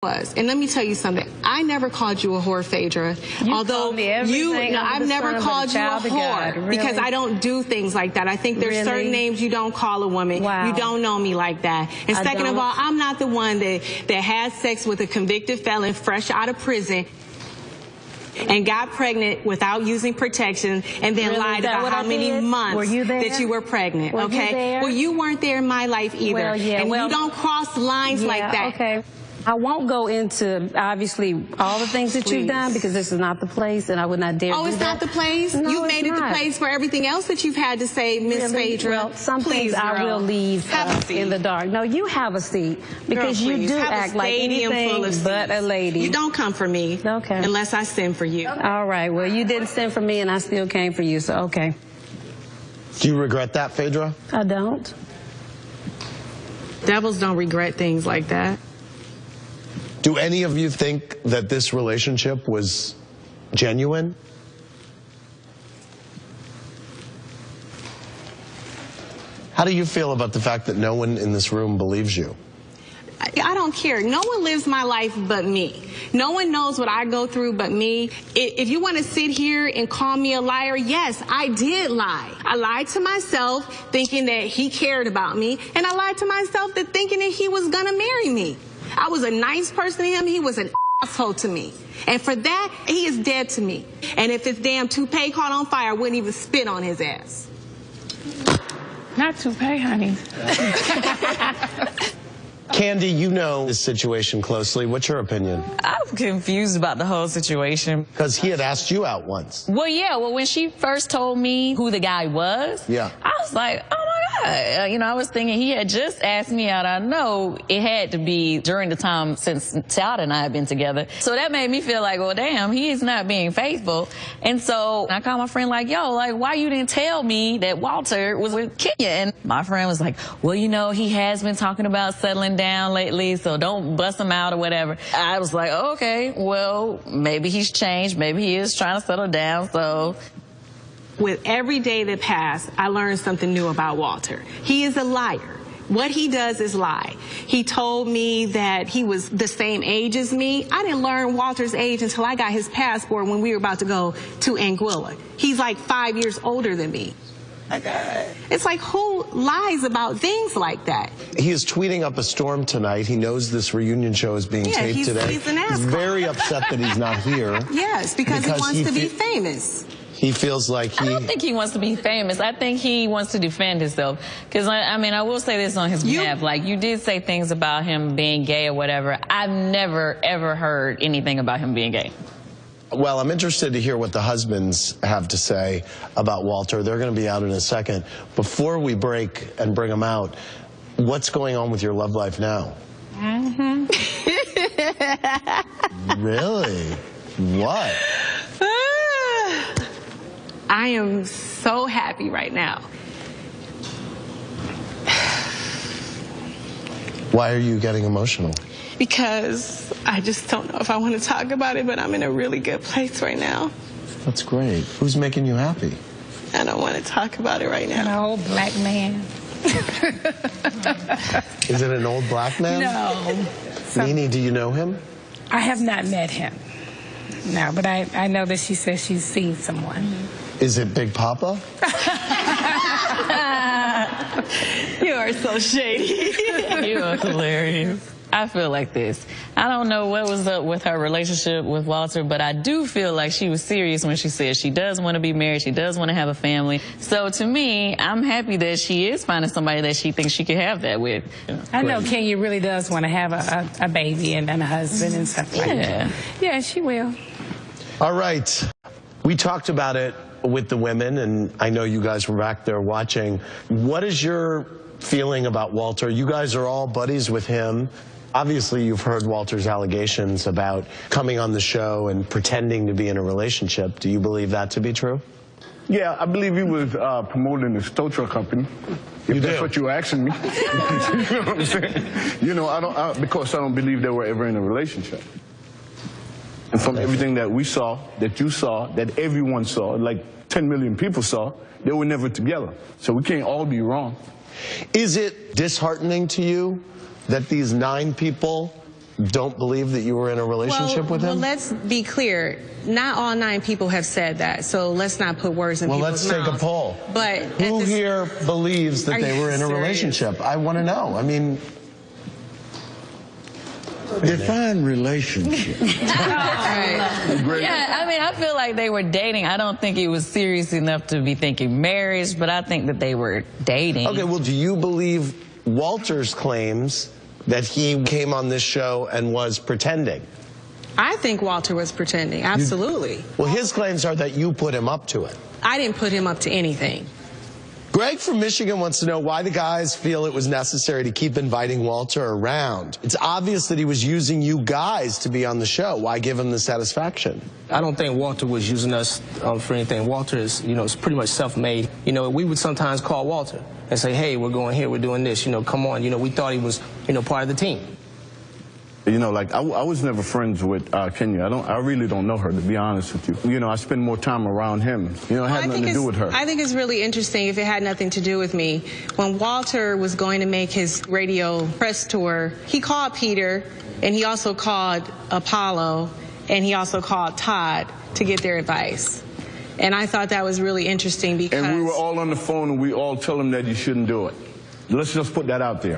was. And let me tell you something. I never called you a whore, Phaedra. Although I've never called you a whore really? Because I don't do things like that. I think there's certain names you don't call a woman. Wow. You don't know me like that. And second of all, I'm not the one that had sex with a convicted felon fresh out of prison and got pregnant without using protection and then lied about how many months that you were pregnant. Okay? Well, you weren't there in my life either. Well, yeah, and you don't cross lines like that. Okay. I won't go into, obviously, all the things that you've done because this is not the place and I would not dare do that. Oh, it's not the place? No, You've made it the place for everything else that you've had to say, Miss Phaedra. Well, some things I will leave in the dark. No, you have a seat because you do act like anything but a lady. You don't come for me unless I send for you. All right. Well, you didn't send for me and I still came for you, so okay. Do you regret that, Phaedra? I don't. Devils don't regret things like that. Do any of you think that this relationship was genuine? How do you feel about the fact that no one in this room believes you? I don't care. No one lives my life but me. No one knows what I go through but me. If you want to sit here and call me a liar, yes, I did lie. I lied to myself thinking that he cared about me, and I lied to myself that thinking that he was going to marry me. I was a nice person to him. He was an asshole to me. And for that, he is dead to me. And if his damn toupee caught on fire, I wouldn't even spit on his ass. Not toupee, honey. Candy, you know this situation closely. What's your opinion? I'm confused about the whole situation. Because he had asked you out once. Well, yeah. Well, when she first told me who the guy was, I was like, oh, my God. You know, I was thinking he had just asked me out. I know it had to be during the time since Todd and I had been together. So that made me feel like, well, damn, he is not being faithful. And so I called my friend like, yo, like, why you didn't tell me that Walter was with Kenya? And my friend was like, well, you know, he has been talking about settling down lately, so don't bust him out or whatever. I was like, oh, okay, well, maybe he's changed. Maybe he is trying to settle down, so... With every day that passed, I learned something new about Walter. He is a liar. What he does is lie. He told me that he was the same age as me. I didn't learn Walter's age until I got his passport when we were about to go to Anguilla. He's like 5 years older than me. It's like, who lies about things like that? He is tweeting up a storm tonight. He knows this reunion show is being taped today. He's an asshole. He's very upset that he's not here. Yes, because he wants to be famous. He feels like I don't think he wants to be famous. I think he wants to defend himself. Because, I mean, I will say this on his behalf. Like, you did say things about him being gay or whatever. I've never, ever heard anything about him being gay. Well, I'm interested to hear what the husbands have to say about Walter. They're going to be out in a second. Before we break and bring them out, what's going on with your love life now? Really? What? I am so happy right now. Why are you getting emotional? Because I just don't know if I want to talk about it, but I'm in a really good place right now. That's great. Who's making you happy? I don't want to talk about it right now. An old black man. Is it an old black man? No. Nene, do you know him? I have not met him. No, but I know that she says she's seen someone. Is it Big Papa? You are so shady. You are hilarious. I feel like this. I don't know what was up with her relationship with Walter, but I do feel like she was serious when she said she does want to be married, she does want to have a family. So to me, I'm happy that she is finding somebody that she thinks she can have that with. I know Kenya really does want to have a baby and a husband and stuff like that. Yeah, she will. All right. We talked about it with the women, and I know you guys were back there watching. What is your feeling about Walter? You guys are all buddies with him. Obviously, you've heard Walter's allegations about coming on the show and pretending to be in a relationship. Do you believe that to be true? Yeah, I believe he was promoting his tow truck company. If that's what you're asking me. You know what I'm saying? You know, because I don't believe they were ever in a relationship. And from everything that we saw, that you saw, that everyone saw, like 10 million people saw, they were never together. So we can't all be wrong. Is it disheartening to you that these 9 people don't believe that you were in a relationship with him? Well, let's be clear. Not all 9 people have said that, so let's not put words in people's mouths. Well, let's take a poll. But who here believes that they were in a relationship? I want to know. I mean... Define relationship. Yeah, I mean, I feel like they were dating. I don't think it was serious enough to be thinking marriage, but I think that they were dating. Okay, well, do you believe Walter's claims that he came on this show and was pretending? I think Walter was pretending, absolutely. Well, his claims are that you put him up to it. I didn't put him up to anything. Greg from Michigan wants to know why the guys feel it was necessary to keep inviting Walter around. It's obvious that he was using you guys to be on the show. Why give him the satisfaction? I don't think Walter was using us for anything. Walter is, is pretty much self-made. We would sometimes call Walter and say, hey, we're going here, we're doing this, come on. We thought he was, part of the team. Like I was never friends with Kenya. I really don't know her, to be honest with you. I spend more time around him. It had nothing to do with her. I think it's really interesting if it had nothing to do with me. When Walter was going to make his radio press tour, he called Peter, and he also called Apollo, and he also called Todd to get their advice. And I thought that was really interesting because... And we were all on the phone, and we all tell him that you shouldn't do it. Let's just put that out there.